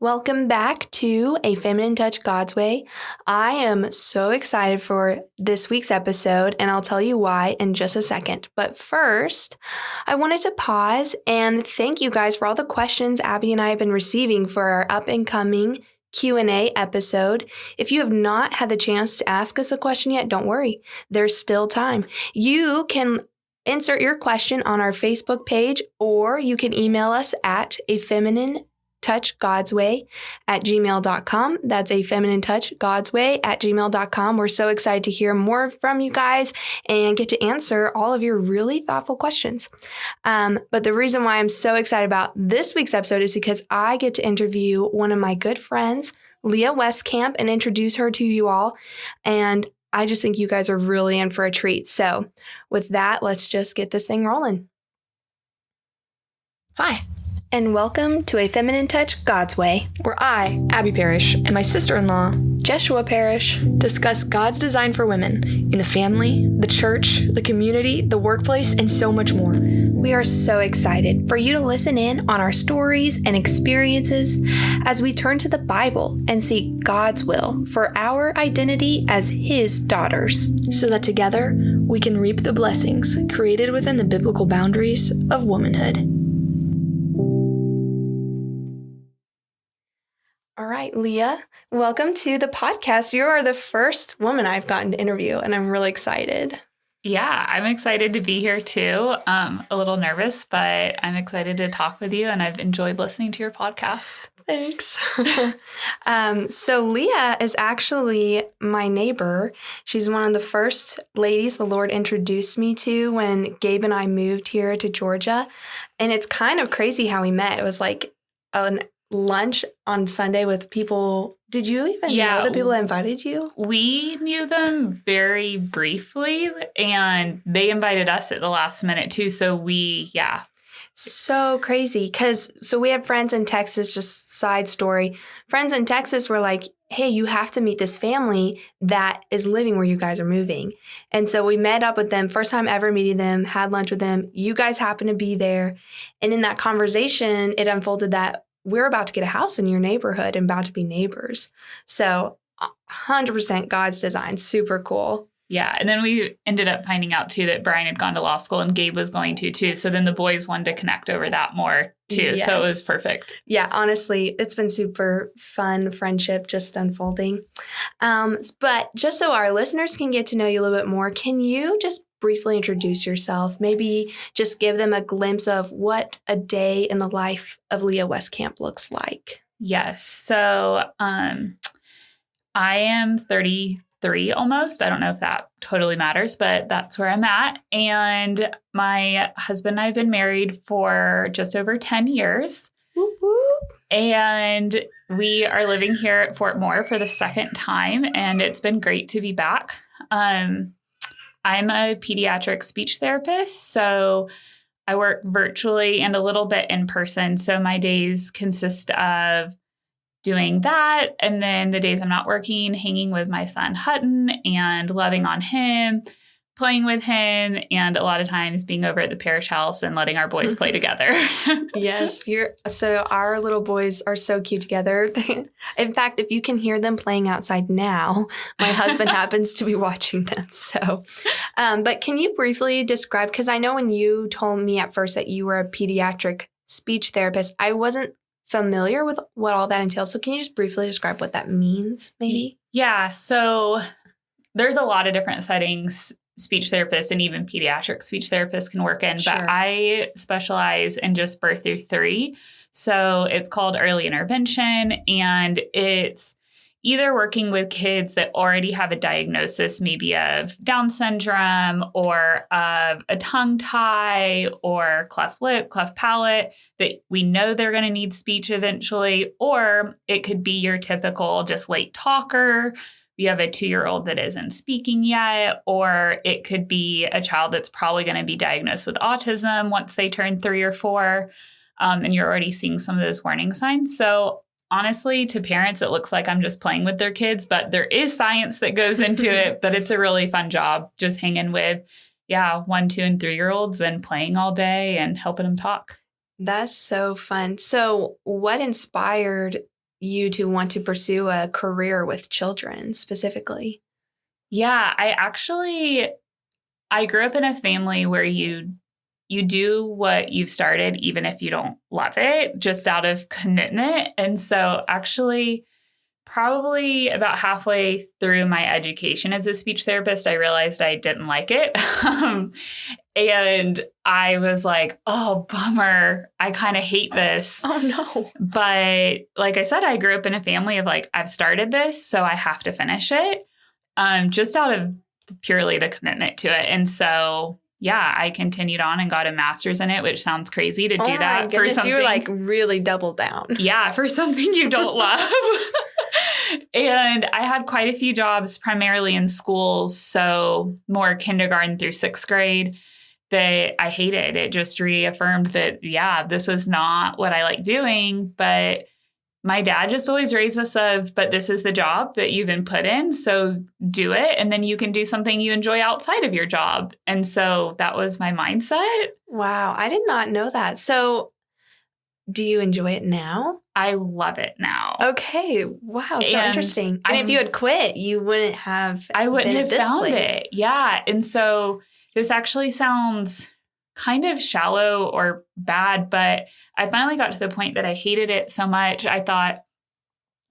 Welcome back to A Feminine Touch God's Way. I am so excited for this week's episode, and I'll tell you why in just a second. But first, I wanted to pause and thank you guys for all the questions Abby and I have been receiving for our up-and-coming Q&A episode. If you have not had the chance to ask us a question yet, don't worry. There's still time. You can insert your question on our Facebook page, or you can email us at afeminineTouchGodsWay@gmail.com. That's afeminineTouchGodsWay@gmail.com. We're so excited to hear more from you guys and get to answer all of your really thoughtful questions. But the reason why I'm so excited about this week's episode is because I get to interview one of my good friends, Leah Weskamp, and introduce her to you all. And I just think you guys are really in for a treat. So with that, let's just get this thing rolling. Hi, and welcome to A Feminine Touch God's Way, where I, Abby Parrish, and my sister-in-law, Jeshua Parrish, discuss God's design for women in the family, the church, the community, the workplace, and so much more. We are so excited for you to listen in on our stories and experiences as we turn to the Bible and seek God's will for our identity as His daughters, so that together we can reap the blessings created within the biblical boundaries of womanhood. All right, Leah, welcome to the podcast. You are the first woman I've gotten to interview, and I'm really excited. Yeah, I'm excited to be here too. A little nervous, but I'm excited to talk with you, and I've enjoyed listening to your podcast. Thanks. So Leah is actually my neighbor. She's one of the first ladies the Lord introduced me to when Gabe and I moved here to Georgia. And it's kind of crazy how we met. It was like an lunch on Sunday with people. Did you even know the people that invited you? We knew them very briefly, and they invited us at the last minute too. So So crazy. So we had friends in Texas, just side story. Friends in Texas were like, hey, you have to meet this family that is living where you guys are moving. And so we met up with them, first time ever meeting them, had lunch with them. You guys happened to be there. And in that conversation, it unfolded that we're about to get a house in your neighborhood and about to be neighbors. So 100% God's design. Super cool. Yeah. And then we ended up finding out too that Brian had gone to law school and Gabe was going to too. So then the boys wanted to connect over that more too. Yes. So it was perfect. Yeah. Honestly, it's been super fun friendship just unfolding. But just so our listeners can get to know you a little bit more, can you just briefly introduce yourself? Maybe just give them a glimpse of what a day in the life of Leah Weskamp looks like. Yes. So I am 33 almost. I don't know if that totally matters, but that's where I'm at. And my husband and I have been married for just over 10 years. Whoop, whoop. And we are living here at Fort Moore for the second time, and it's been great to be back. I'm a pediatric speech therapist, so I work virtually and a little bit in person. So my days consist of doing that, and then the days I'm not working, hanging with my son Hutton and loving on him, playing with him, and a lot of times being over at the parish house and letting our boys play together. Yes, so our little boys are so cute together. In fact, if you can hear them playing outside now, my husband happens to be watching them. So, but can you briefly describe, because I know when you told me at first that you were a pediatric speech therapist, I wasn't familiar with what all that entails. So can you just briefly describe what that means, maybe? Yeah, so there's a lot of different settings speech therapists and even pediatric speech therapists can work in, Sure. But I specialize in just birth through 3. So it's called early intervention, and it's either working with kids that already have a diagnosis, maybe of Down syndrome or of a tongue tie or cleft lip, cleft palate, that we know they're going to need speech eventually, or it could be your typical just late talker. You have a 2-year-old that isn't speaking yet, or it could be a child that's probably going to be diagnosed with autism once they turn 3 or 4, and you're already seeing some of those warning signs. So honestly, to parents, it looks like I'm just playing with their kids, but there is science that goes into it, but it's a really fun job just hanging with, 1, 2, and 3-year-olds and playing all day and helping them talk. That's so fun. So what inspired you to want to pursue a career with children specifically? Yeah, I grew up in a family where you do what you've started, even if you don't love it, just out of commitment. And so actually, probably about halfway through my education as a speech therapist, I realized I didn't like it. And I was like, oh, bummer. I kind of hate this. Oh, no. But like I said, I grew up in a family of like, I've started this, so I have to finish it, just out of purely the commitment to it. And so, yeah, I continued on and got a master's in it, which sounds crazy to do that for something. You like really doubled down. Yeah, for something you don't love. And I had quite a few jobs, primarily in schools, so more kindergarten through 6th grade, that I hated. It just reaffirmed that, yeah, this was not what I like doing. But my dad just always raised us but this is the job that you've been put in, so do it. And then you can do something you enjoy outside of your job. And so that was my mindset. Wow, I did not know that. So do you enjoy it now? I love it now. Okay. Wow. So interesting. And if you had quit, you wouldn't have I wouldn't been have at this found place. it. Yeah. And so this actually sounds kind of shallow or bad, but I finally got to the point that I hated it so much. I thought,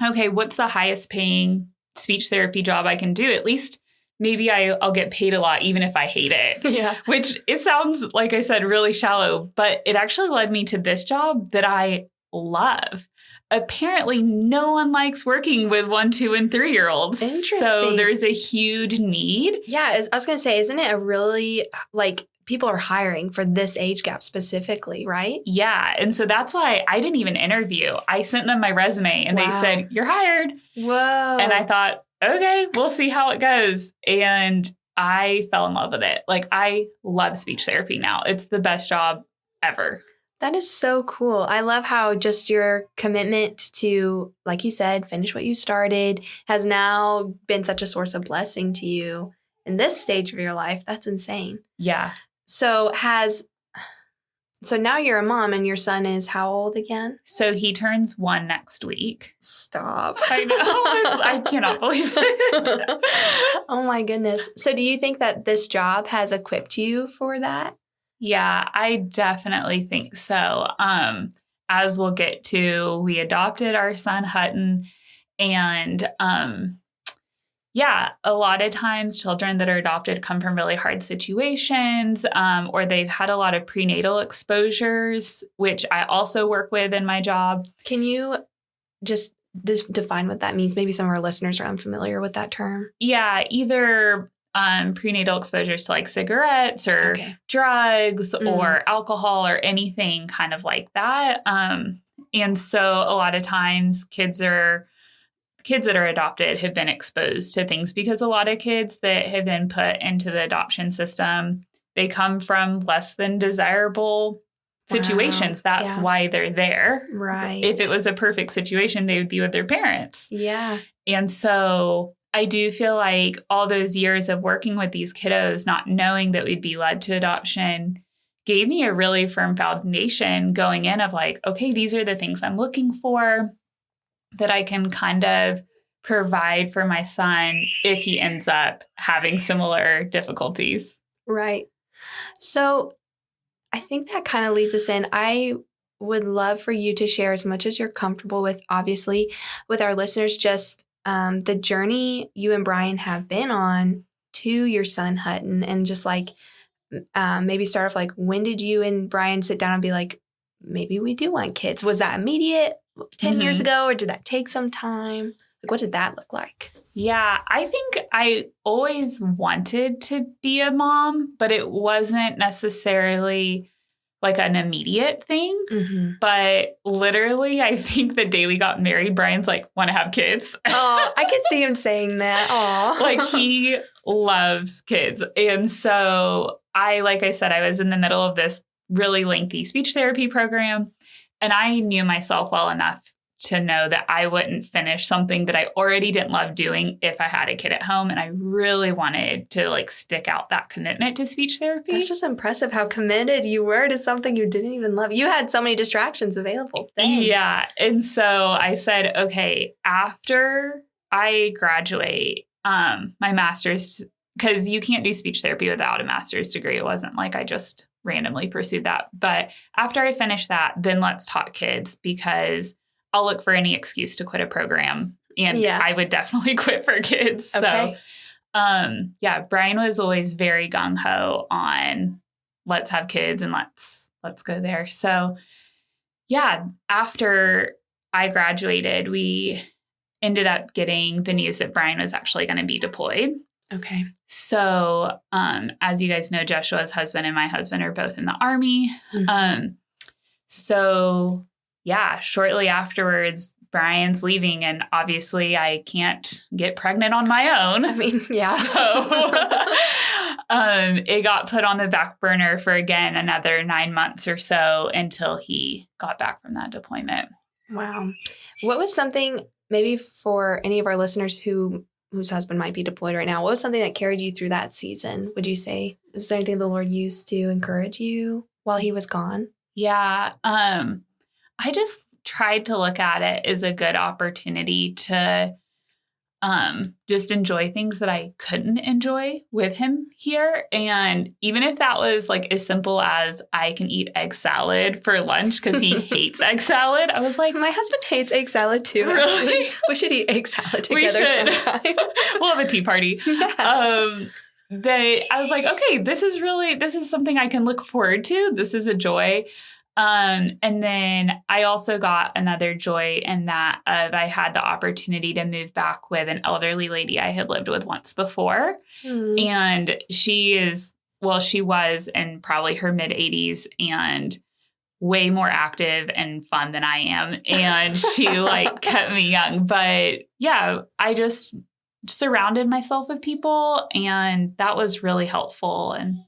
okay, what's the highest paying speech therapy job I can do? At least maybe I'll get paid a lot, even if I hate it. Yeah. Which it sounds, like I said, really shallow, but it actually led me to this job that I love. Apparently, no one likes working with 1, 2, and 3-year-olds. Interesting. So there's a huge need. Yeah. I was going to say, isn't it a really, like, people are hiring for this age gap specifically, right? Yeah. And so that's why I didn't even interview. I sent them my resume and they said, you're hired. Whoa. And I thought, okay, we'll see how it goes. And I fell in love with it. Like, I love speech therapy now. It's the best job ever. That is so cool. I love how just your commitment to, like you said, finish what you started has now been such a source of blessing to you in this stage of your life. That's insane. Yeah. So now you're a mom and your son is how old again? So he turns 1 next week. Stop. I know. I cannot believe it. Oh my goodness. So do you think that this job has equipped you for that? Yeah, I definitely think so. As we'll get to, we adopted our son Hutton, and yeah, a lot of times children that are adopted come from really hard situations, or they've had a lot of prenatal exposures, which I also work with in my job. Can you just define what that means? Maybe some of our listeners are unfamiliar with that term. Yeah, either prenatal exposures to like cigarettes or drugs or alcohol or anything kind of like that. And so a lot of times kids that are adopted have been exposed to things, because a lot of kids that have been put into the adoption system, they come from less than desirable situations. Wow. That's why they're there. Right. If it was a perfect situation, they would be with their parents. Yeah. And so I do feel like all those years of working with these kiddos, not knowing that we'd be led to adoption, gave me a really firm foundation going in of like, okay, these are the things I'm looking for that I can kind of provide for my son if he ends up having similar difficulties. Right. So I think that kind of leads us in. I would love for you to share as much as you're comfortable with, obviously, with our listeners, just the journey you and Brian have been on to your son Hutton, and just like maybe start off like, when did you and Brian sit down and be like, maybe we do want kids? Was that immediate 10 years ago, or did that take some time? Like, what did that look like? Yeah, I think I always wanted to be a mom, but it wasn't necessarily like an immediate thing. Mm-hmm. But literally, I think the day we got married, Brian's like, want to have kids? Oh, I can see him saying that. Aw. Like, he loves kids. And so like I said, I was in the middle of this really lengthy speech therapy program, and I knew myself well enough to know that I wouldn't finish something that I already didn't love doing if I had a kid at home. And I really wanted to like stick out that commitment to speech therapy. That's just impressive how committed you were to something you didn't even love. You had so many distractions available. Dang. Yeah. And so I said, okay, after I graduate, my master's, because you can't do speech therapy without a master's degree. It wasn't like I just randomly pursued that. But after I finish that, then let's talk kids, because I'll look for any excuse to quit a program. And I would definitely quit for kids. Okay. So, Brian was always very gung-ho on let's have kids and let's go there. So, after I graduated, we ended up getting the news that Brian was actually going to be deployed. Okay. So, as you guys know, Jeshua's husband and my husband are both in the Army. Mm-hmm. Shortly afterwards, Brian's leaving, and obviously I can't get pregnant on my own. I mean, yeah. So, it got put on the back burner for, again, another 9 months or so until he got back from that deployment. Wow. What was something, maybe for any of our listeners whose husband might be deployed right now, what was something that carried you through that season, would you say? Is there anything the Lord used to encourage you while he was gone? Yeah. I just tried to look at it as a good opportunity to just enjoy things that I couldn't enjoy with him here. And even if that was like as simple as I can eat egg salad for lunch because he hates egg salad, I was like, my husband hates egg salad too. Really? Actually. We should eat egg salad together sometime. We'll have a tea party. Yeah. I was like, okay, this is something I can look forward to. This is a joy. And then I also got another joy in that I had the opportunity to move back with an elderly lady I had lived with once before. Mm. And she was in probably her mid 80s and way more active and fun than I am. And she like kept me young. But yeah, I just surrounded myself with people, and that was really helpful. And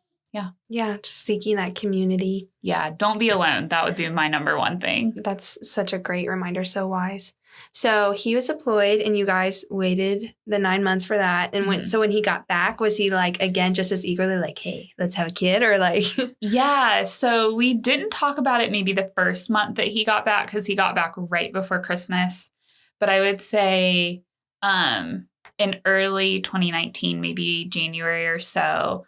yeah, just seeking that community. Yeah, don't be alone. That would be my number one thing. That's such a great reminder. So wise. So he was deployed and you guys waited the 9 months for that. And when he got back, was he like, again, just as eagerly like, hey, let's have a kid, or like? Yeah. So we didn't talk about it maybe the first month that he got back, because he got back right before Christmas. But I would say in early 2019, maybe January or so,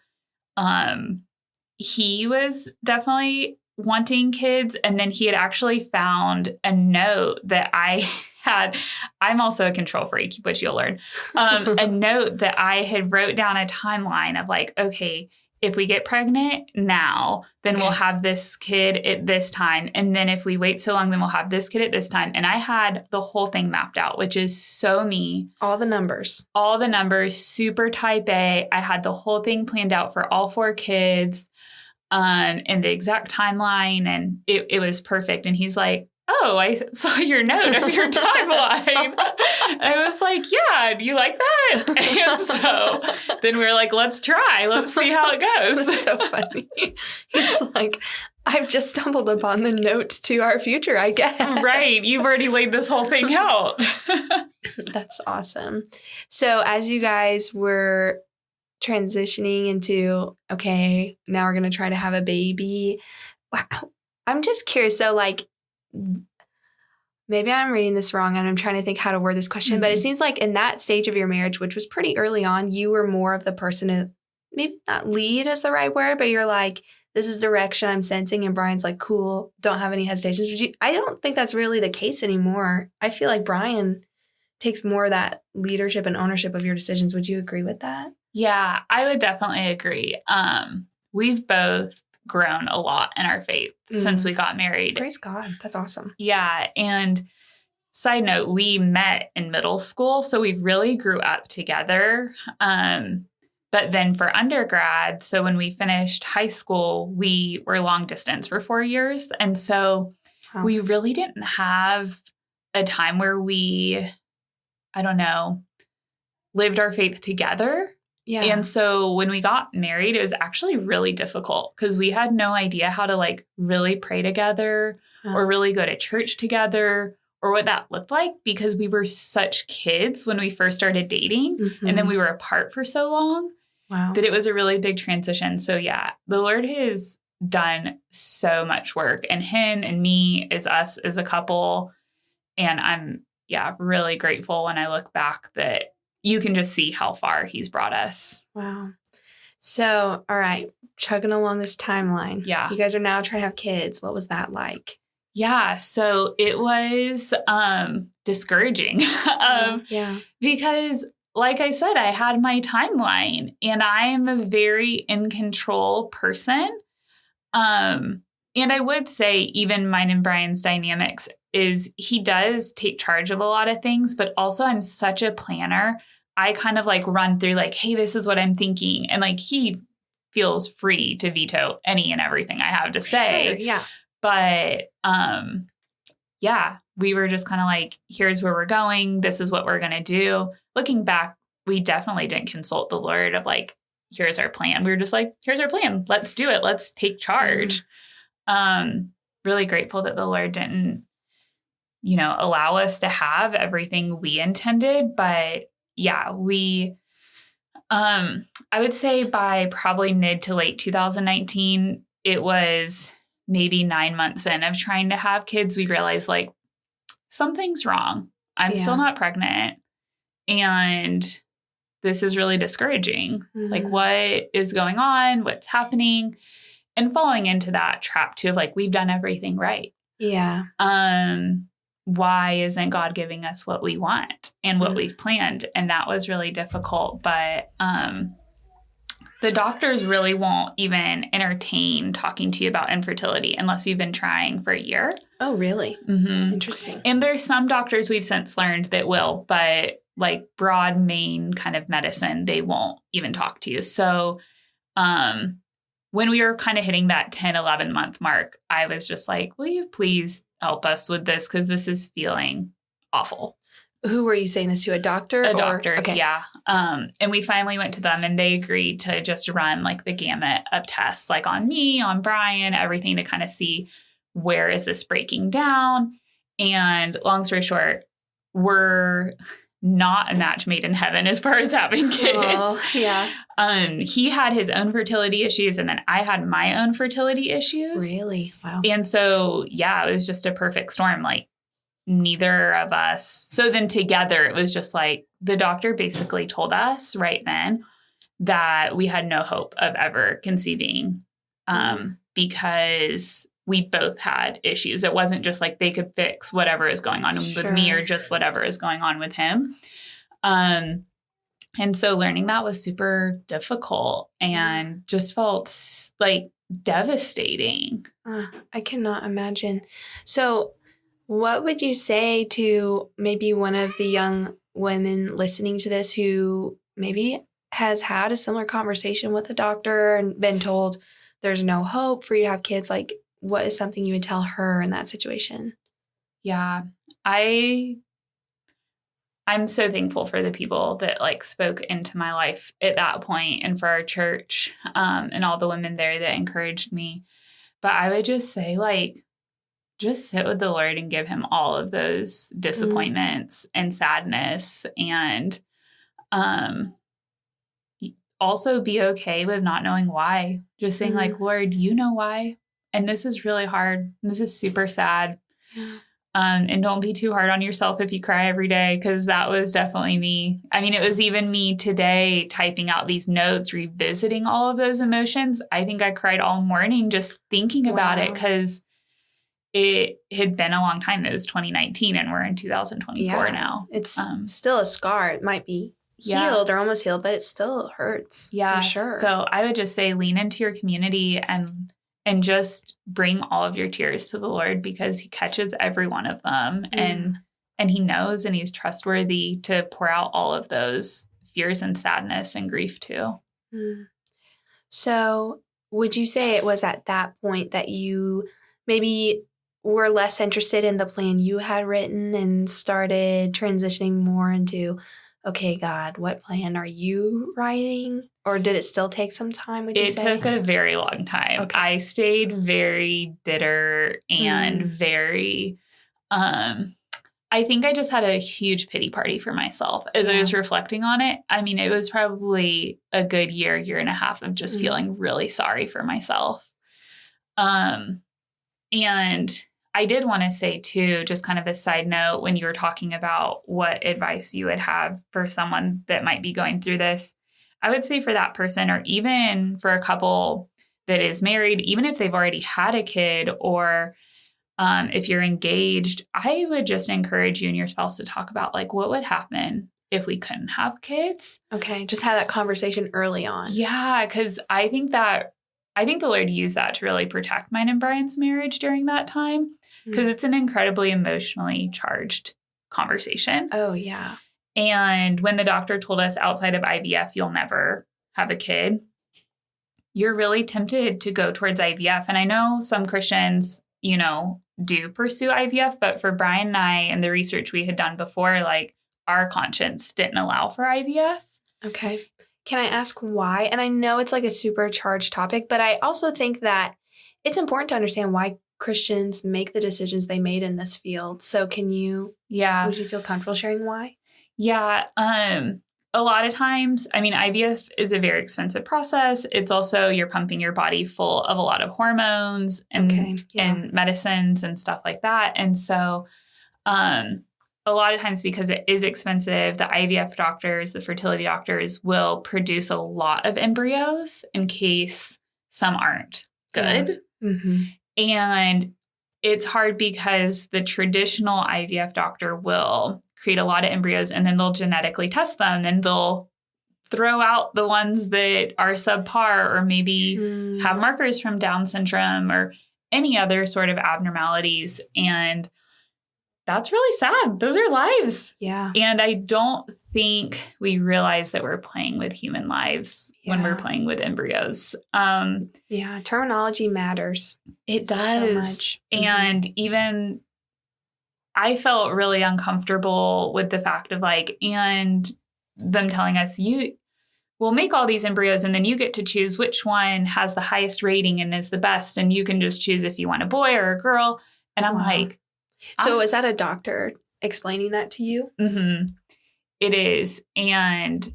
he was definitely wanting kids. And then he had actually found a note that I had. I'm also a control freak, which you'll learn. A note that I had wrote down a timeline of like, okay, if we get pregnant now, then we'll have this kid at this time. And then if we wait so long, then we'll have this kid at this time. And I had the whole thing mapped out, which is so me. All the numbers, super type A. I had the whole thing planned out for all 4 kids and the exact timeline. And it was perfect. And he's like, oh, I saw your note of your timeline. I was like, yeah, do you like that? And so then we were like, let's try. Let's see how it goes. That's so funny. He's like, I've just stumbled upon the note to our future, I guess. Right. You've already laid this whole thing out. That's awesome. So as you guys were transitioning into, okay, now we're going to try to have a baby. Wow. I'm just curious. So like, maybe I'm reading this wrong and I'm trying to think how to word this question, but it seems like in that stage of your marriage, which was pretty early on, you were more of the person to maybe not lead is the right word, but you're like, this is direction I'm sensing. And Brian's like, cool, don't have any hesitations. I don't think that's really the case anymore. I feel like Brian takes more of that leadership and ownership of your decisions. Would you agree with that? Yeah, I would definitely agree. We've both grown a lot in our faith since we got married. Praise God. That's awesome. Yeah. And side note, we met in middle school, so we really grew up together. But then for undergrad, so when we finished high school, we were long distance for 4 years. And so we really didn't have a time where we, lived our faith together. Yeah. And so when we got married, it was actually really difficult because we had no idea how to like really pray together or really go to church together or what that looked like, because we were such kids when we first started dating, and then we were apart for so long that it was a really big transition. So yeah, the Lord has done so much work, and him and me as us as a couple. And I'm, really grateful when I look back that you can just see how far he's brought us. Wow. So, all right, chugging along this timeline. Yeah. You guys are now trying to have kids. What was that like? Yeah. So it was discouraging because, like I said, I had my timeline, and I am a very in control person. And I would say even mine and Brian's dynamics is he does take charge of a lot of things, but also I'm such a planner. I kind of like run through like, hey, this is what I'm thinking. And like he feels free to veto any and everything I have to say. Sure, yeah. But we were just kind of like, here's where we're going. This is what we're going to do. Looking back, we definitely didn't consult the Lord of like, here's our plan. We were just like, here's our plan. Let's do it. Let's take charge. Really grateful that the Lord didn't, allow us to have everything we intended. But we, I would say by probably mid to late 2019, it was maybe 9 months in of trying to have kids. We realized like something's wrong. I'm still not pregnant. And this is really discouraging. Like, what is going on? What's happening? And falling into that trap too of like, we've done everything right. Yeah. Why isn't God giving us what we want and what we've planned? And that was really difficult. But the doctors really won't even entertain talking to you about infertility unless you've been trying for a year. Oh, really? Interesting. And there's some doctors we've since learned that will, but like broad main kind of medicine, they won't even talk to you. So when we were kind of hitting that 10, 11 month mark, I was just like, will you please help us with this? Because this is feeling awful. Who were you saying this to? A doctor? A doctor, okay. Yeah. And we finally went to them, and they agreed to just run like the gamut of tests, like on me, on Brian, everything to kind of see where is this breaking down. And long story short, we're not a match made in heaven as far as having kids. Oh, yeah. He had his own fertility issues, and then I had my own fertility issues. Really? Wow. And so, it was just a perfect storm. Like, neither of us. So then together, it was just like the doctor basically told us right then that we had no hope of ever conceiving because we both had issues. It wasn't just like they could fix whatever is going on with me or just whatever is going on with him. And so learning that was super difficult and just felt like devastating. I cannot imagine. So what would you say to maybe one of the young women listening to this who maybe has had a similar conversation with a doctor and been told there's no hope for you to have kids? Like, what is something you would tell her in that situation? Yeah, I'm so thankful for the people that like spoke into my life at that point, and for our church and all the women there that encouraged me. But I would just say, like, just sit with the Lord and give him all of those disappointments and sadness, and also be okay with not knowing why. Just saying like, Lord, you know why. And this is really hard. This is super sad. And don't be too hard on yourself if you cry every day, because that was definitely me. I mean, it was even me today typing out these notes, revisiting all of those emotions. I think I cried all morning just thinking about it, because it had been a long time. It was 2019 and we're in 2024 now. It's still a scar. It might be healed or almost healed, but it still hurts. Yeah, for sure. So I would just say lean into your community and just bring all of your tears to the Lord, because he catches every one of them and he knows, and he's trustworthy to pour out all of those fears and sadness and grief too. So would you say it was at that point that you maybe were less interested in the plan you had written and started transitioning more into, okay, God, what plan are you writing? Or did it still take some time, would you say? It took a very long time. Okay. I stayed very bitter and very, I think I just had a huge pity party for myself as I was reflecting on it. I mean, it was probably a good year and a half of just feeling really sorry for myself. And I did want to say too, just kind of a side note, when you were talking about what advice you would have for someone that might be going through this, I would say for that person, or even for a couple that is married, even if they've already had a kid, or if you're engaged, I would just encourage you and your spouse to talk about like what would happen if we couldn't have kids. Okay. Just have that conversation early on. Yeah. Because I think the Lord used that to really protect mine and Brian's marriage during that time, because it's an incredibly emotionally charged conversation. Oh, yeah. And when the doctor told us outside of IVF, you'll never have a kid, you're really tempted to go towards IVF. And I know some Christians, do pursue IVF, but for Brian and I and the research we had done before, like our conscience didn't allow for IVF. Okay. Can I ask why? And I know it's like a super charged topic, but I also think that it's important to understand why Christians make the decisions they made in this field. So would you feel comfortable sharing why? Yeah. A lot of times, I mean, IVF is a very expensive process. It's also, you're pumping your body full of a lot of hormones and medicines and stuff like that. And so a lot of times, because it is expensive, the IVF doctors, the fertility doctors will produce a lot of embryos in case some aren't good. Yeah. Mm-hmm. And it's hard because the traditional IVF doctor will create a lot of embryos and then they'll genetically test them and they'll throw out the ones that are subpar or maybe have markers from Down syndrome or any other sort of abnormalities. And that's really sad. Those are lives. Yeah. And I don't think we realize that we're playing with human lives when we're playing with embryos. Terminology matters. It does. So much. And even I felt really uncomfortable with the fact of and them telling us, we'll make all these embryos and then you get to choose which one has the highest rating and is the best. And you can just choose if you want a boy or a girl. And I'm like. So is that a doctor explaining that to you? Mm-hmm. It is. And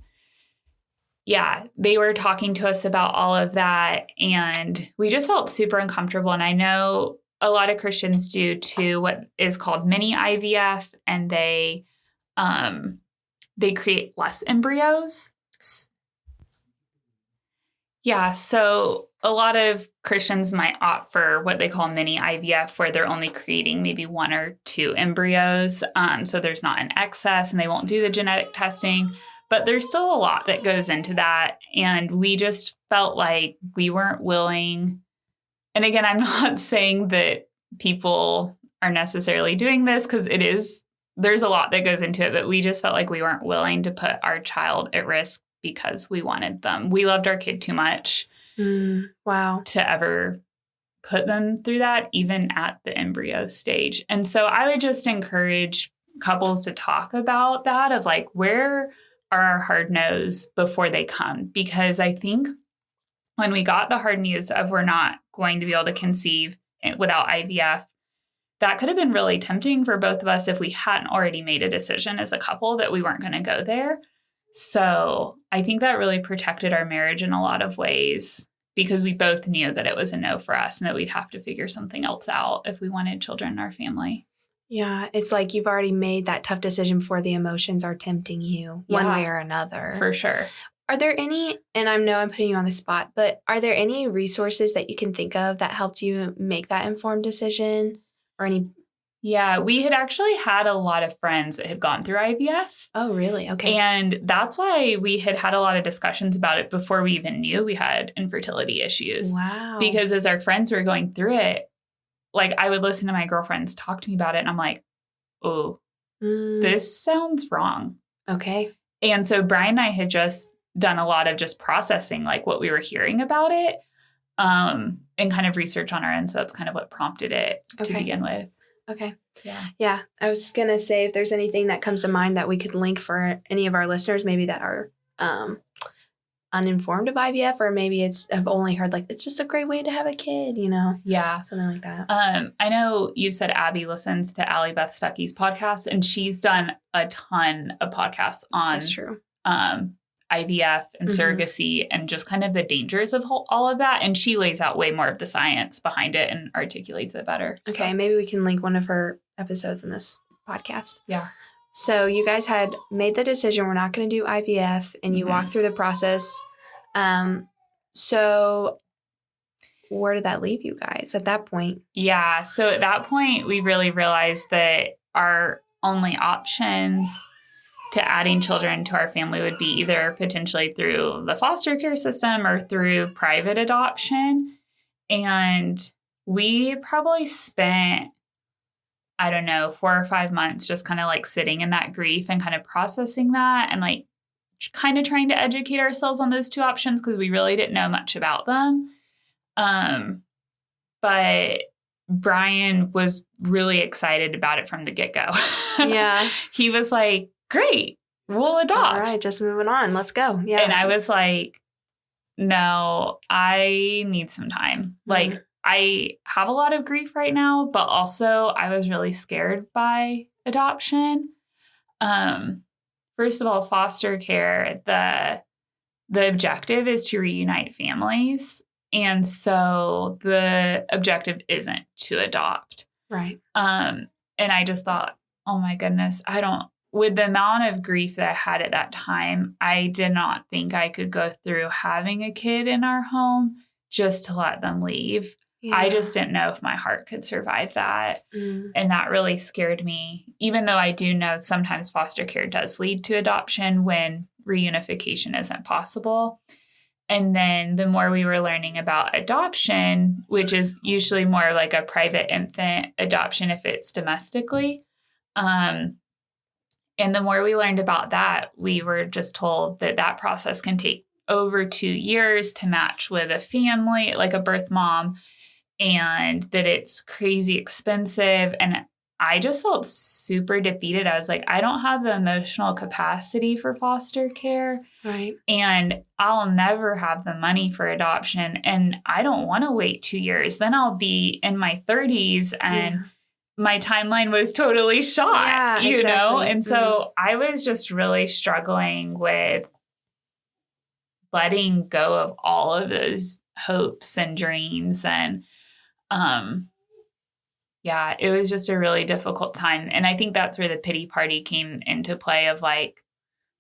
they were talking to us about all of that. And we just felt super uncomfortable. And I know a lot of Christians do too, what is called mini IVF, and they create less embryos. Yeah, so a lot of Christians might opt for what they call mini IVF, where they're only creating maybe 1 or 2 embryos. So there's not an excess and they won't do the genetic testing. But there's still a lot that goes into that. And we just felt like we weren't willing. And again, I'm not saying that people are necessarily doing this, because there's a lot that goes into it, but we just felt like we weren't willing to put our child at risk because we wanted them. We loved our kid too much to ever put them through that, even at the embryo stage. And so I would just encourage couples to talk about that, of where are our hard no's before they come? Because I think when we got the hard news of we're not going to be able to conceive without IVF, that could have been really tempting for both of us if we hadn't already made a decision as a couple that we weren't going to go there. So I think that really protected our marriage in a lot of ways, because we both knew that it was a no for us and that we'd have to figure something else out if we wanted children in our family. Yeah, it's like you've already made that tough decision before the emotions are tempting you one way or another. For sure. Are there any, and I know I'm putting you on the spot, but are there any resources that you can think of that helped you make that informed decision, or any? Yeah, we had actually had a lot of friends that had gone through IVF. Oh, really? Okay. And that's why we had had a lot of discussions about it before we even knew we had infertility issues. Wow. Because as our friends were going through it, I would listen to my girlfriends talk to me about it, and I'm like, oh, this sounds wrong. Okay. And so Brian and I had just done a lot of just processing what we were hearing about it, and kind of research on our end. So that's kind of what prompted it to begin with. Okay. Yeah. I was going to say, if there's anything that comes to mind that we could link for any of our listeners, maybe that are uninformed of IVF, or maybe I've only heard like it's just a great way to have a kid, Yeah. something like that. I know you said Abby listens to Allie Beth Stuckey's podcast, and she's done a ton of podcasts on That's true. IVF and surrogacy and just kind of the dangers of all of that. And she lays out way more of the science behind it and articulates it better. Okay, maybe we can link one of her episodes in this podcast. Yeah. So you guys had made the decision we're not going to do IVF, and you walked through the process. So where did that leave you guys at that point? Yeah. So at that point, we really realized that our only options to adding children to our family would be either potentially through the foster care system or through private adoption. And we probably spent, I don't know, 4 or 5 months just kind of like sitting in that grief and kind of processing that and like kind of trying to educate ourselves on those two options because we really didn't know much about them. But Brian was really excited about it from the get-go. Yeah. He was like, great, we'll adopt. All right, just moving on. Let's go. Yeah. And I was like, no, I need some time. Like, I have a lot of grief right now, but also I was really scared by adoption. First of all, foster care, the objective is to reunite families. And so the objective isn't to adopt. Right. And I just thought, oh my goodness, with the amount of grief that I had at that time, I did not think I could go through having a kid in our home just to let them leave. Yeah. I just didn't know if my heart could survive that. And that really scared me, even though I do know sometimes foster care does lead to adoption when reunification isn't possible. And then the more we were learning about adoption, which is usually more like a private infant adoption if it's domestically, and the more we learned about that, we were just told that process can take over 2 years to match with a family, like a birth mom, and that it's crazy expensive. And I just felt super defeated. I was like, I don't have the emotional capacity for foster care. Right. And I'll never have the money for adoption. And I don't want to wait 2 years. Then I'll be in my 30s and my timeline was totally shot, you know? And so I was just really struggling with letting go of all of those hopes and dreams. And it was just a really difficult time. And I think that's where the pity party came into play of like,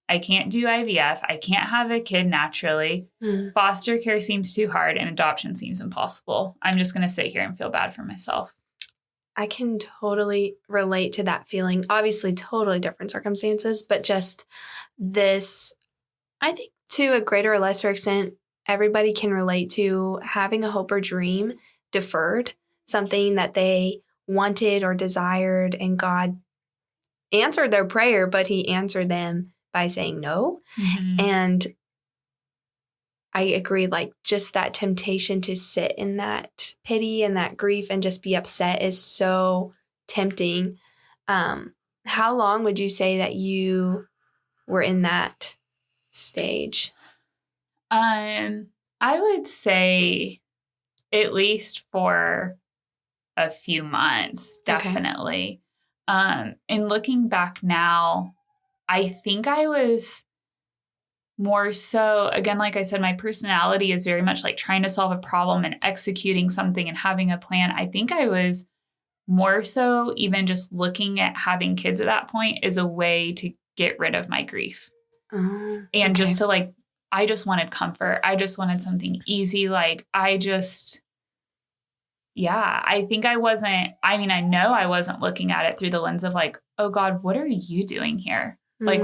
I can't do IVF. I can't have a kid naturally. Foster care seems too hard and adoption seems impossible. I'm just going to sit here and feel bad for myself. I can totally relate to that feeling. Obviously, totally different circumstances, but just this, I think to a greater or lesser extent, everybody can relate to having a hope or dream deferred, something that they wanted or desired, and God answered their prayer, but he answered them by saying no. And I agree, like just that temptation to sit in that pity and that grief and just be upset is so tempting. How long would you say that you were in that stage? I would say at least for a few months, definitely. Okay. And looking back now, I think I was more so, again, like I said, my personality is very much like trying to solve a problem and executing something and having a plan. I think I was more so even just looking at having kids at that point as a way to get rid of my grief. And just to like, I just wanted comfort. I just wanted something easy. Like I think I know I wasn't looking at it through the lens of like, oh God, what are you doing here? Like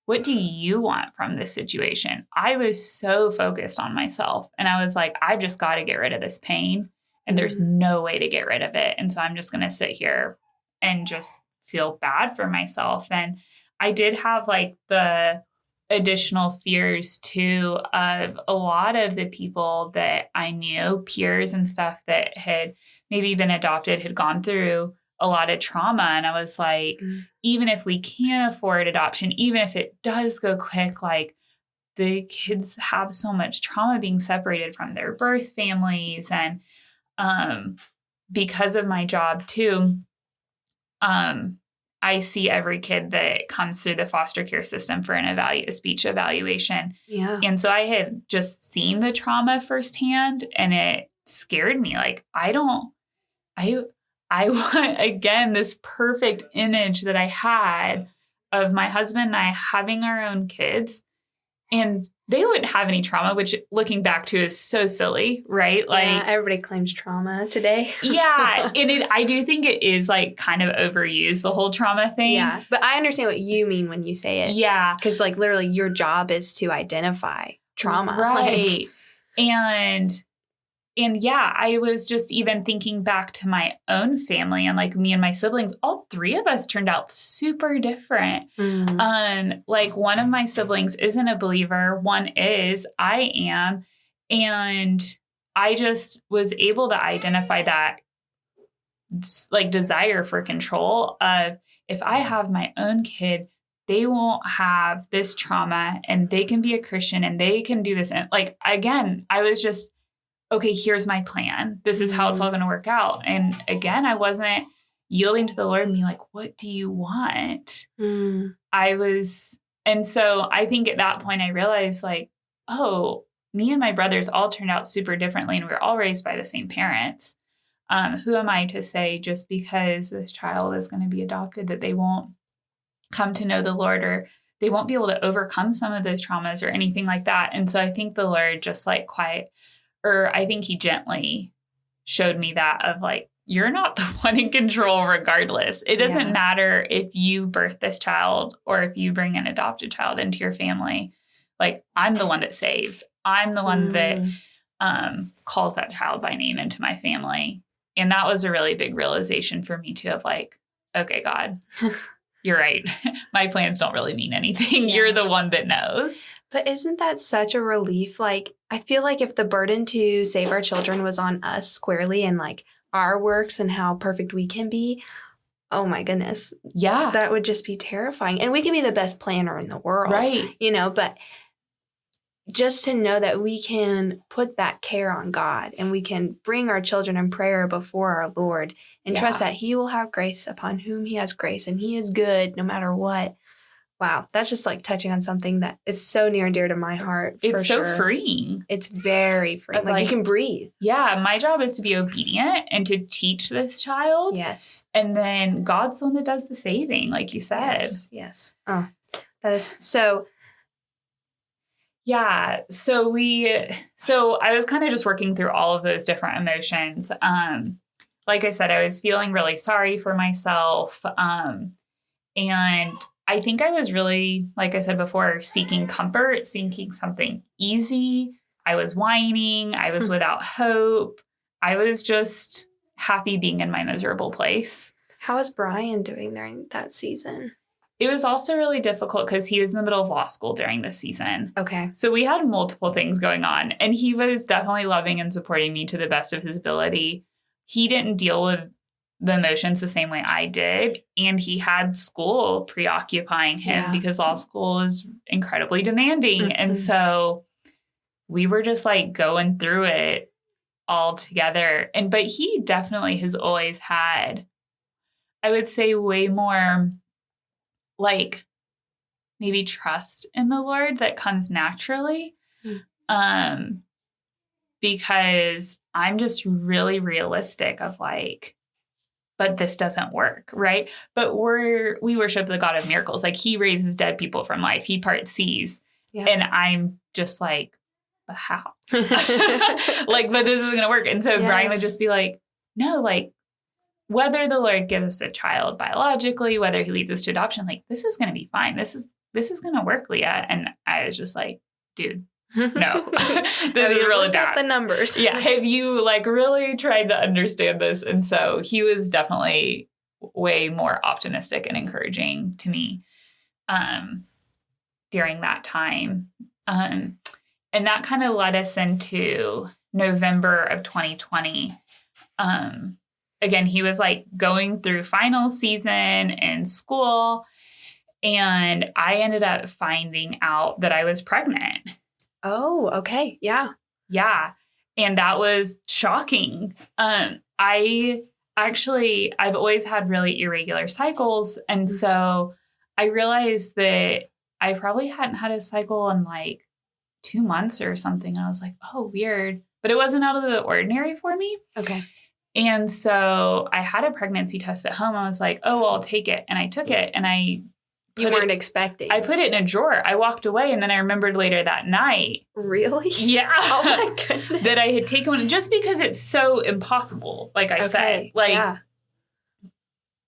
what do you want from this situation? I was so focused on myself and I was like, I've just got to get rid of this pain and there's no way to get rid of it. And so I'm just going to sit here and just feel bad for myself. And I did have like the additional fears too of a lot of the people that I knew, peers and stuff that had maybe been adopted, had gone through a lot of trauma. And I was like, even if we can't afford adoption, even if it does go quick, like the kids have so much trauma being separated from their birth families. And because of my job too, I see every kid that comes through the foster care system for a speech evaluation. Yeah. And so I had just seen the trauma firsthand, and it scared me. Like, I want, again, this perfect image that I had of my husband and I having our own kids, and they wouldn't have any trauma, which looking back to is so silly, right? Like, yeah, everybody claims trauma today. yeah. And I do think it is like kind of overused, the whole trauma thing. Yeah. But I understand what you mean when you say it. Yeah. Because like literally your job is to identify trauma. Right. And yeah, I was just even thinking back to my own family, and like me and my siblings, all three of us turned out super different. Like one of my siblings isn't a believer. One is, I am. And I just was able to identify that like desire for control of, if I have my own kid, they won't have this trauma, and they can be a Christian and they can do this. And like, again, I was just, okay, here's my plan. This is how it's all going to work out. And again, I wasn't yielding to the Lord and being like, what do you want? And so I think at that point I realized like, oh, me and my brothers all turned out super differently, and we were all raised by the same parents. Who am I to say just because this child is going to be adopted that they won't come to know the Lord, or they won't be able to overcome some of those traumas or anything like that? And so I think the Lord just like I think he gently showed me that of like, you're not the one in control regardless. It doesn't matter if you birth this child or if you bring an adopted child into your family. Like, I'm the one that saves. I'm the one that calls that child by name into my family. And that was a really big realization for me too, of like, okay, God, you're right. My plans don't really mean anything. Yeah. You're the one that knows. But isn't that such a relief? Like, I feel like if the burden to save our children was on us squarely and like our works and how perfect we can be, oh my goodness. Yeah. That would just be terrifying. And we can be the best planner in the world. Right. You know, but just to know that we can put that care on God and we can bring our children in prayer before our Lord and trust that he will have grace upon whom he has grace, and he is good no matter what. Wow. That's just like touching on something that is so near and dear to my heart. It's so freeing. It's very freeing. Like you can breathe. Yeah. My job is to be obedient and to teach this child. Yes. And then God's the one that does the saving, like you said. Yes. Oh, that is so. Yeah. So I was kind of just working through all of those different emotions. Like I said, I was feeling really sorry for myself. And I think I was really, like I said before, seeking comfort, seeking something easy. I was whining. I was without hope. I was just happy being in my miserable place. How was Brian doing during that season? It was also really difficult because he was in the middle of law school during this season. Okay. So we had multiple things going on, and he was definitely loving and supporting me to the best of his ability. He didn't deal with the emotions the same way I did, and he had school preoccupying him because law school is incredibly demanding. And so we were just like going through it all together. But he definitely has always had, I would say, way more like maybe trust in the Lord that comes naturally. Because I'm just really realistic of like, but this doesn't work, right? But we worship the God of miracles. Like, he raises dead people from life. He parts seas. Yeah. And I'm just like, but how? Like, but this is going to work. And so Brian would just be like, no, like, whether the Lord gives us a child biologically, whether he leads us to adoption, like, this is going to be fine. This is going to work, Leah. And I was just like, dude, no, this is really bad. The numbers. Yeah. Have you like really tried to understand this? And so he was definitely way more optimistic and encouraging to me during that time. And that kind of led us into November of 2020. Again, he was like going through final season in school. And I ended up finding out that I was pregnant. Oh, okay. Yeah. Yeah. And that was shocking. I've always had really irregular cycles. And so I realized that I probably hadn't had a cycle in like 2 months or something. And I was like, oh, weird. But it wasn't out of the ordinary for me. Okay. And so I had a pregnancy test at home. I was like, oh, I'll take it. And I took it and you weren't expecting. I put it in a drawer. I walked away and then I remembered later that night. Really? Yeah. Oh my goodness. That I had taken one just because it's so impossible. Like I said, like,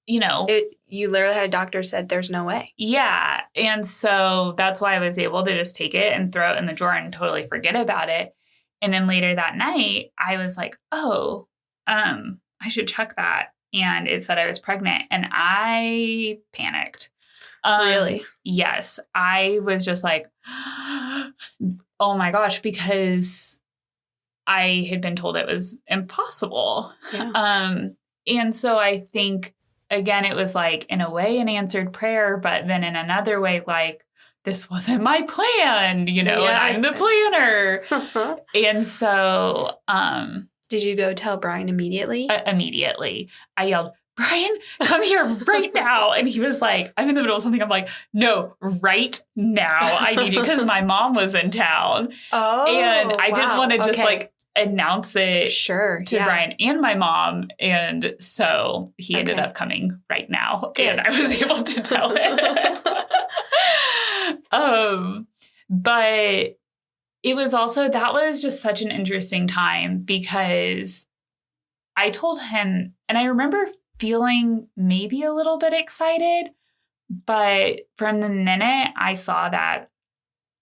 you know. You literally had a doctor said there's no way. Yeah. And so that's why I was able to just take it and throw it in the drawer and totally forget about it. And then later that night, I was like, oh, I should check that. And it said I was pregnant and I panicked. Really? Yes. I was just like, oh my gosh, because I had been told it was impossible. Yeah. And so I think, again, it was like, in a way, an answered prayer, but then in another way, like, this wasn't my plan, you know, and I'm the planner. And so, did you go tell Brian immediately? Immediately. I yelled, Brian, come here right now. And he was like, I'm in the middle of something. I'm like, no, right now. I need you. Because my mom was in town. Oh, and I didn't want to just like announce it to Brian and my mom. And so he ended up coming right now. Good. And I was able to tell it. But it was also, that was just such an interesting time because I told him, and I remember feeling maybe a little bit excited, but from the minute I saw that,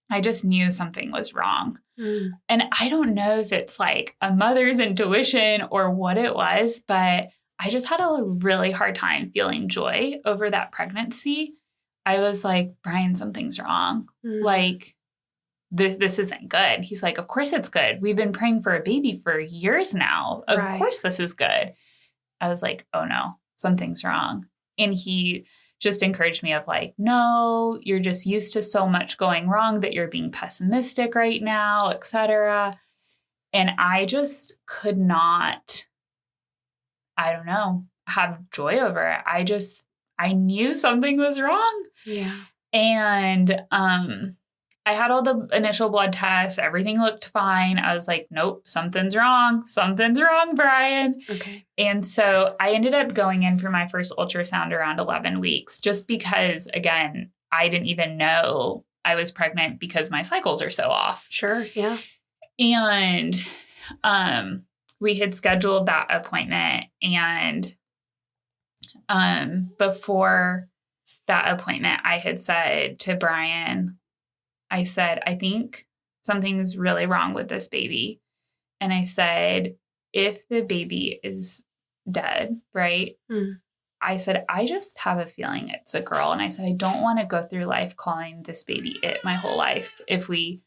I just knew something was wrong. And I don't know if it's like a mother's intuition or what it was, but I just had a really hard time feeling joy over that pregnancy. I was like, Brian, something's wrong. Like, this isn't good. He's like, of course it's good. We've been praying for a baby for years now. Of course this is good. I was like, oh no, something's wrong. And he just encouraged me of like, no, you're just used to so much going wrong that you're being pessimistic right now, etc. And I just could not, I don't know, have joy over it. I knew something was wrong. Yeah. And I had all the initial blood tests. Everything looked fine. I was like, nope, something's wrong. Something's wrong, Brian. Okay. And so I ended up going in for my first ultrasound around 11 weeks just because, again, I didn't even know I was pregnant because my cycles are so off. Sure, yeah. And we had scheduled that appointment. And before that appointment, I had said to Brian, I said, I think something's really wrong with this baby. And I said, if the baby is dead, right? I said, I just have a feeling it's a girl. And I said, I don't want to go through life calling this baby it my whole life if we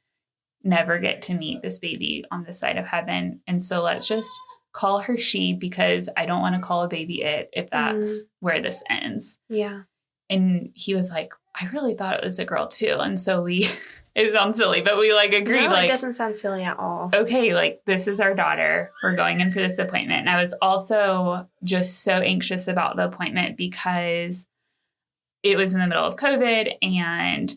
never get to meet this baby on this side of heaven. And so let's just call her she because I don't want to call a baby it if that's where this ends. Yeah. And he was like, I really thought it was a girl too. And so it sounds silly, but we like agreed. No, like, it doesn't sound silly at all. Okay, like this is our daughter. We're going in for this appointment. And I was also just so anxious about the appointment because it was in the middle of COVID and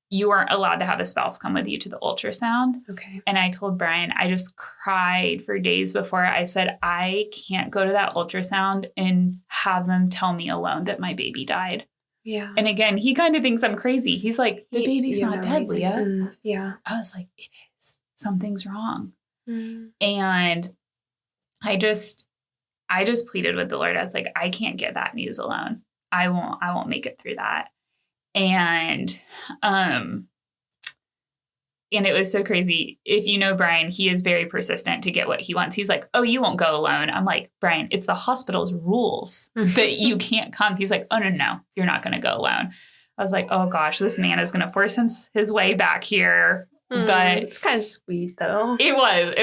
you weren't allowed to have a spouse come with you to the ultrasound. Okay. And I told Brian, I just cried for days before. I said, I can't go to that ultrasound and have them tell me alone that my baby died. Yeah. And again, he kind of thinks I'm crazy. He's like, the baby's not dead, Leah. Yeah. I was like, it is. Something's wrong. And I just pleaded with the Lord. I was like, I can't get that news alone. I won't make it through that. And it was so crazy. If you know Brian, he is very persistent to get what he wants. He's like, oh, you won't go alone. I'm like, Brian, it's the hospital's rules that you can't come. He's like, oh, no, you're not going to go alone. I was like, oh, gosh, this man is going to force his way back here. But it's kind of sweet, though. It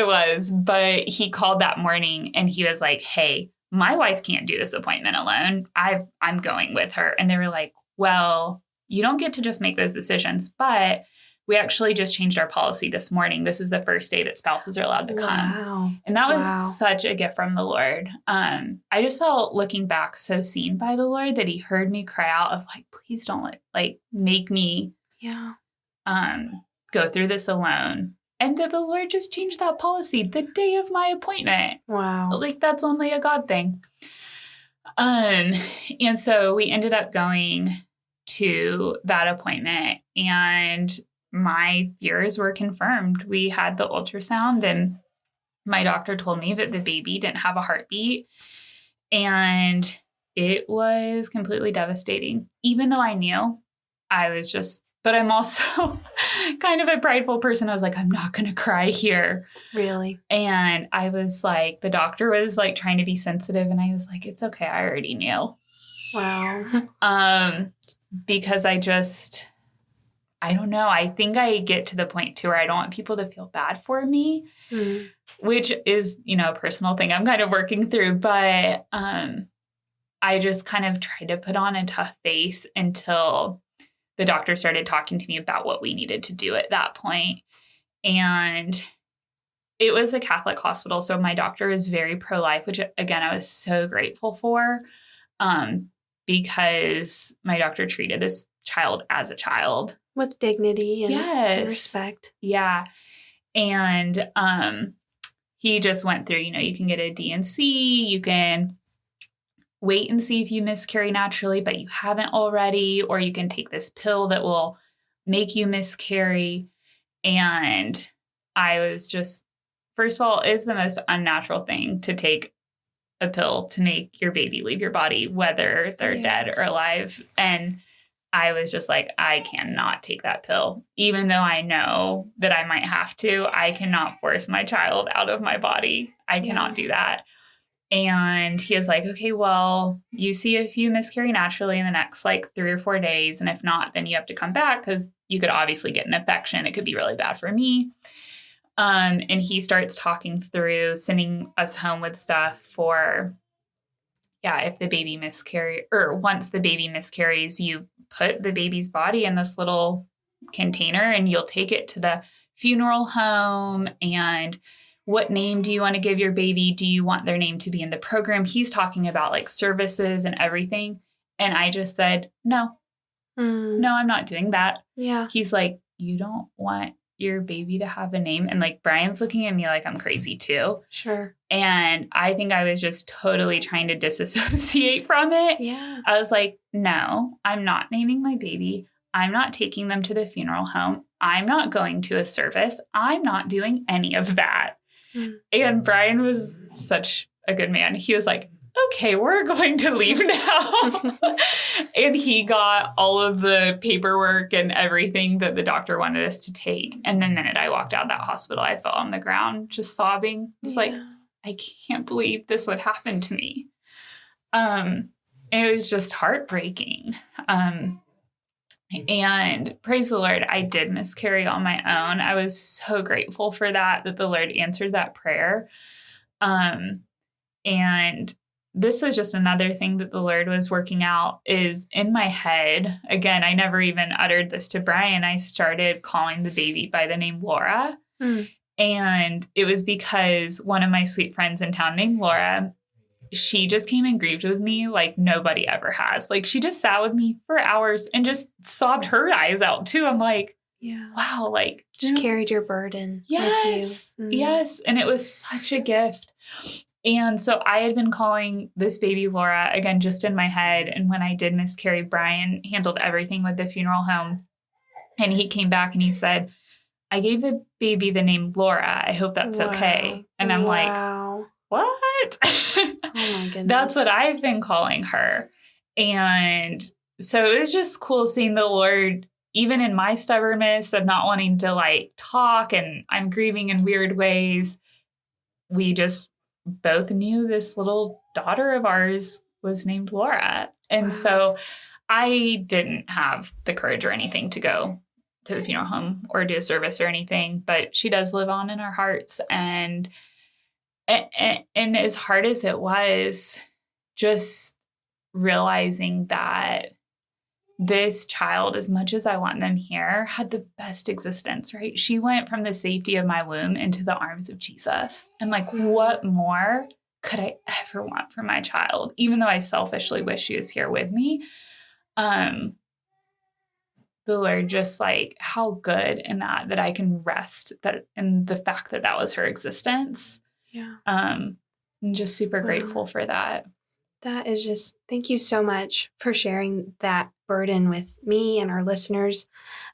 was. But he called that morning and he was like, hey, my wife can't do this appointment alone. I'm going with her. And they were like, well, you don't get to just make those decisions. But we actually just changed our policy this morning. This is the first day that spouses are allowed to come. Wow. And that was such a gift from the Lord. I just felt, looking back, so seen by the Lord that he heard me cry out of like, please don't make me go through this alone. And that the Lord just changed that policy the day of my appointment. Wow. Like, that's only a God thing. And so we ended up going to that appointment, and my fears were confirmed. We had the ultrasound, and my doctor told me that the baby didn't have a heartbeat, and it was completely devastating. Even though I knew, but I'm also kind of a prideful person. I was like, I'm not going to cry here. Really? And I was like, the doctor was like trying to be sensitive, and I was like, it's okay. I already knew. Wow. Because I don't know. I think I get to the point too where I don't want people to feel bad for me, which is, a personal thing I'm kind of working through. But I just kind of tried to put on a tough face until the doctor started talking to me about what we needed to do at that point. And it was a Catholic hospital, so my doctor is very pro-life, which, again, I was so grateful for, because my doctor treated this child as a child. With dignity and respect. Yeah. And he just went through, you can get a D&C, you can wait and see if you miscarry naturally, but you haven't already, or you can take this pill that will make you miscarry. And I was just, first of all, it's the most unnatural thing to take a pill to make your baby leave your body, whether they're dead or alive. And I was just like, I cannot take that pill. Even though I know that I might have to, I cannot force my child out of my body. I cannot do that. And he was like, okay, well, you see if you miscarry naturally in the next 3 or 4 days. And if not, then you have to come back because you could obviously get an infection. It could be really bad for me. And he starts talking through sending us home with stuff for, if the baby once the baby miscarries, you put the baby's body in this little container and you'll take it to the funeral home. And what name do you want to give your baby? Do you want their name to be in the program? He's talking about services and everything. And I just said, no, I'm not doing that. Yeah. He's like, you don't want your baby to have a name? And Brian's looking at me like I'm crazy too. Sure. And I think I was just totally trying to disassociate from it. Yeah. I was like, no, I'm not naming my baby. I'm not taking them to the funeral home. I'm not going to a service. I'm not doing any of that. And Brian was such a good man. He was like, okay, we're going to leave now. And he got all of the paperwork and everything that the doctor wanted us to take. And the minute I walked out of that hospital, I fell on the ground just sobbing. It's like, I can't believe this would happen to me. It was just heartbreaking. And praise the Lord, I did miscarry on my own. I was so grateful for that the Lord answered that prayer. And this was just another thing that the Lord was working out is in my head. Again, I never even uttered this to Brian. I started calling the baby by the name Laura. And it was because one of my sweet friends in town named Laura, she just came and grieved with me like nobody ever has. She just sat with me for hours and just sobbed her eyes out too. I'm like, wow, just carried your burden with you. Yes. And it was such a gift. And so I had been calling this baby Laura, again, just in my head. And when I did miscarry, Brian handled everything with the funeral home. And he came back and he said, I gave the baby the name Laura. I hope that's okay. And I'm like, what? Oh my goodness. That's what I've been calling her. And so it was just cool seeing the Lord, even in my stubbornness of not wanting to talk and I'm grieving in weird ways. We just both knew this little daughter of ours was named Laura. And so I didn't have the courage or anything to go to the funeral home or do a service or anything, but she does live on in our hearts. And as hard as it was, just realizing that this child, as much as I want them here, had the best existence, right? She went from the safety of my womb into the arms of Jesus. And like, what more could I ever want for my child? Even though I selfishly wish she was here with me. The Lord just like, how good in that I can rest that in the fact that that was her existence. Yeah. I'm just super grateful for that. That is just, thank you so much for sharing that burden with me and our listeners.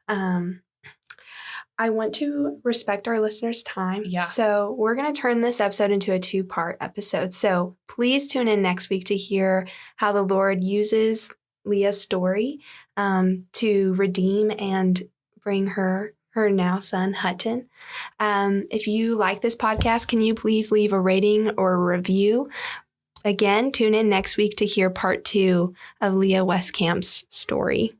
I want to respect our listeners' time. Yeah. So we're going to turn this episode into a 2-part episode. So please tune in next week to hear how the Lord uses Leah's story to redeem and bring her now son, Hutton. If you like this podcast, can you please leave a rating or a review? Again, tune in next week to hear part 2 of Leah Weskamp's story.